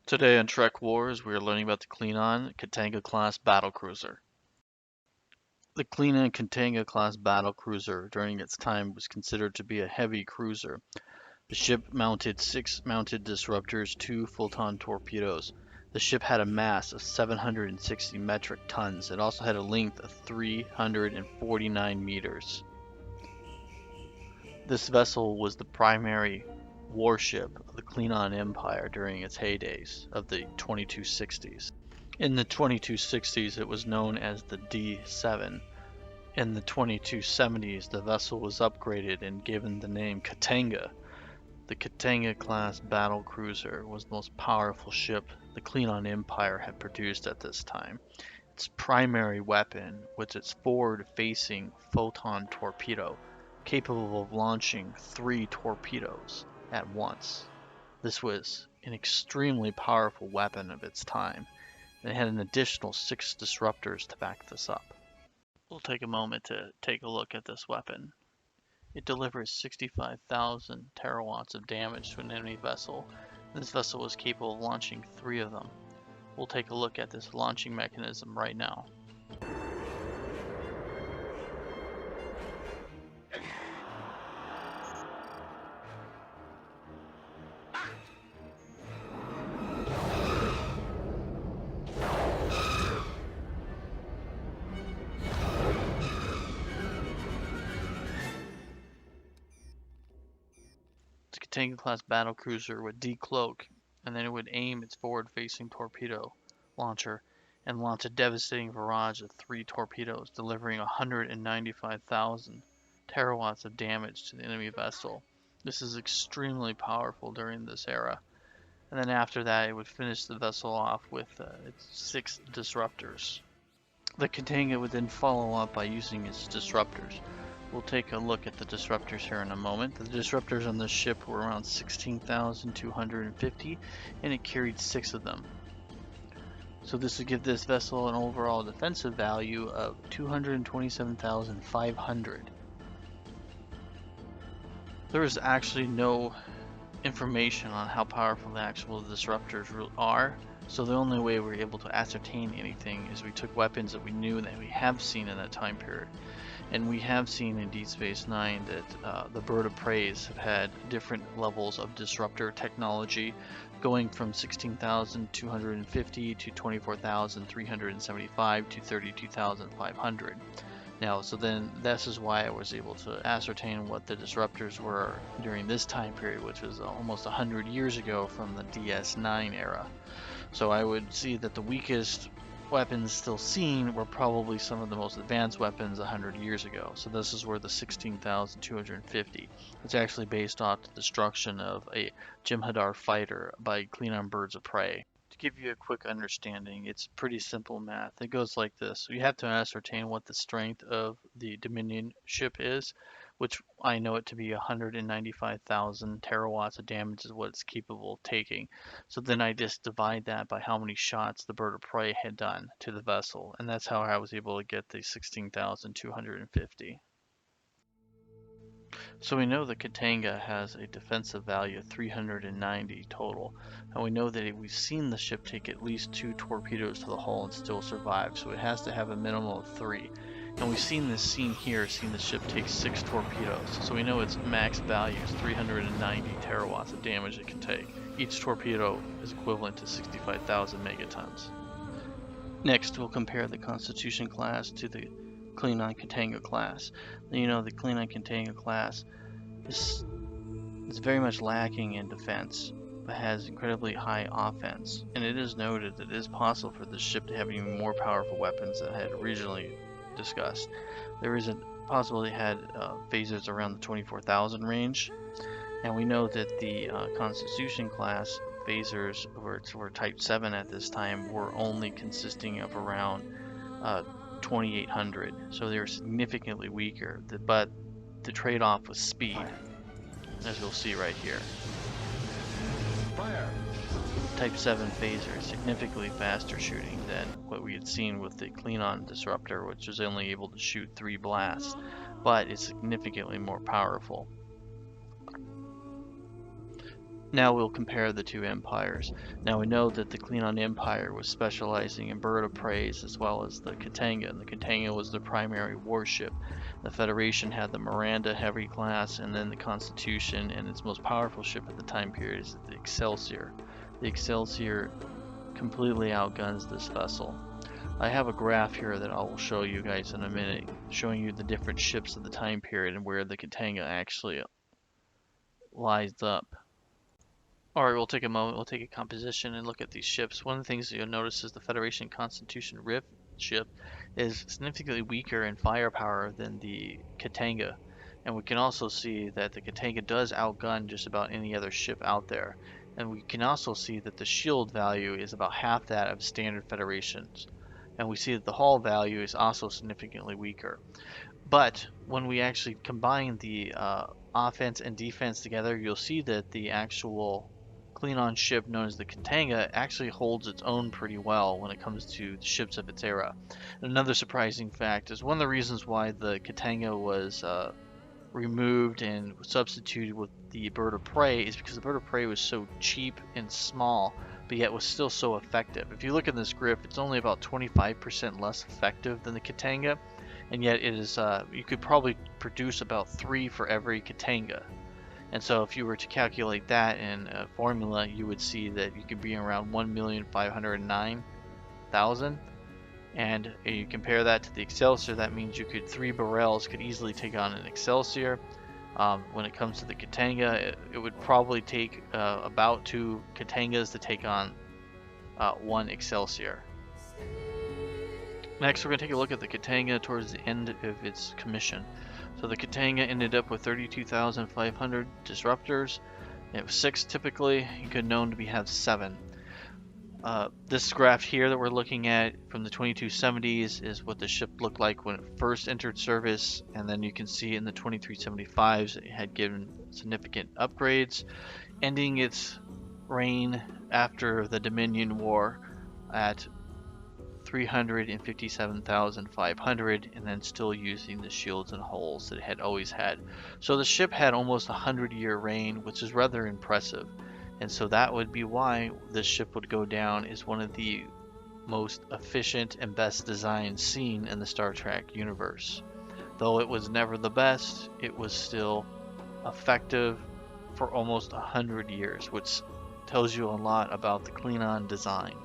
Today on Trek Wars, we are learning about the Klingon Katanga-class battlecruiser. The Klingon Katanga-class battlecruiser during its time was considered to be a heavy cruiser. The ship mounted 6 mounted disruptors, 2 photon torpedoes. The ship had a mass of 760 metric tons. It also had a length of 349 meters. This vessel was the primary warship of the Klingon Empire during its heydays of the 2260s. In the 2260s, it was known as the D7. In the 2270s, the vessel was upgraded and given the name Katanga. The Katanga-class battle cruiser was the most powerful ship the Klingon Empire had produced at this time. Its primary weapon was its forward-facing photon torpedo, capable of launching 3 torpedoes at once. This was an extremely powerful weapon of its time, and it had an additional 6 disruptors to back this up. We'll take a moment to take a look at this weapon. It delivers 65,000 terawatts of damage to an enemy vessel. This vessel was capable of launching 3 of them. We'll take a look at this launching mechanism right now. The Katanga-class battlecruiser would decloak, and then it would aim its forward-facing torpedo launcher and launch a devastating barrage of 3 torpedoes, delivering 195,000 terawatts of damage to the enemy vessel. This is extremely powerful during this era. And then after that, it would finish the vessel off with its 6 disruptors. The Katanga would then follow up by using its disruptors. We'll take a look at the disruptors here in a moment. The disruptors on this ship were around 16,250, and it carried 6 of them. So this would give this vessel an overall defensive value of 227,500. There is actually no information on how powerful the actual disruptors are, so the only way we're able to ascertain anything is we took weapons that we knew that we have seen in that time period. And we have seen in Deep Space Nine that the bird of preys have had different levels of disruptor technology, going from 16,250 to 24,375 to 32,500. Now, so then this is why I was able to ascertain what the disruptors were during this time period, which was almost 100 years ago from the DS9 era. So I would see that the weakest weapons still seen were probably some of the most advanced weapons 100 years ago. So this is where the 16,250. It's actually based off the destruction of a Jem'Hadar fighter by Klingon birds of prey. To give you a quick understanding, it's pretty simple math. It goes like this. You have to ascertain what the strength of the Dominion ship is, which I know it to be 195,000 terawatts of damage is what it's capable of taking. So then I just divide that by how many shots the bird of prey had done to the vessel, and that's how I was able to get the 16,250. So we know that Katanga has a defensive value of 390 total, and we know that we've seen the ship take at least 2 torpedoes to the hull and still survive, so it has to have a minimum of 3. And we've seen this scene here, seen the ship take 6 torpedoes, so we know its max value is 390 terawatts of damage it can take. Each torpedo is equivalent to 65,000 megatons. Next, we'll compare the Constitution class to the Klingon Katanga class. You know, the Klingon Katanga class is very much lacking in defense, but has incredibly high offense. And it is noted that it is possible for this ship to have even more powerful weapons than I had originally discussed. There is a possibility it had phasers around the 24,000 range, and we know that the Constitution class phasers were Type 7 at this time were only consisting of around 2,800, so they were significantly weaker, but the trade-off was speed, as you'll see right here. Fire. Type 7 phaser is significantly faster shooting than what we had seen with the Klingon disruptor, which was only able to shoot 3 blasts, but it's significantly more powerful. Now we'll compare the two empires. Now we know that the Klingon Empire was specializing in bird of prey as well as the Katanga, and the Katanga was the primary warship. The Federation had the Miranda heavy class, and then the Constitution, and its most powerful ship at the time period is the Excelsior. The Excelsior completely outguns this vessel. I have a graph here that I will show you guys in a minute, showing you the different ships of the time period and where the Katanga actually lies up. Alright, we'll take a moment, we'll take a composition and look at these ships. One of the things that you'll notice is the Federation Constitution Rift ship is significantly weaker in firepower than the Katanga. And we can also see that the Katanga does outgun just about any other ship out there. And we can also see that the shield value is about half that of standard Federations. And we see that the hull value is also significantly weaker. But when we actually combine the offense and defense together, you'll see that the actual Klingon ship known as the Katanga actually holds its own pretty well when it comes to the ships of its era. Another surprising fact is one of the reasons why the Katanga was removed and substituted with the bird of prey is because the bird of prey was so cheap and small, but yet was still so effective. If you look at this graph, it's only about 25% less effective than the Katanga, and yet it is you could probably produce about 3 for every Katanga. And so if you were to calculate that in a formula, you would see that you could be around 1,509,000. And you compare that to the Excelsior, that means you could 3 Borels could easily take on an Excelsior. When it comes to the Katanga, it would probably take about 2 Katangas to take on 1 Excelsior. Next, we're going to take a look at the Katanga towards the end of its commission. So the Katanga ended up with 32,500 disruptors. It was 6 typically. It could known to have 7. This graph here that we're looking at from the 2270s is what the ship looked like when it first entered service, and then you can see in the 2375s it had given significant upgrades, ending its reign after the Dominion War at 357,500, and then still using the shields and hulls that it had always had. So the ship had almost a 100-year reign, which is rather impressive. And so that would be why this ship would go down as one of the most efficient and best designed seen in the Star Trek universe. Though it was never the best, it was still effective for almost 100 years, which tells you a lot about the Klingon design.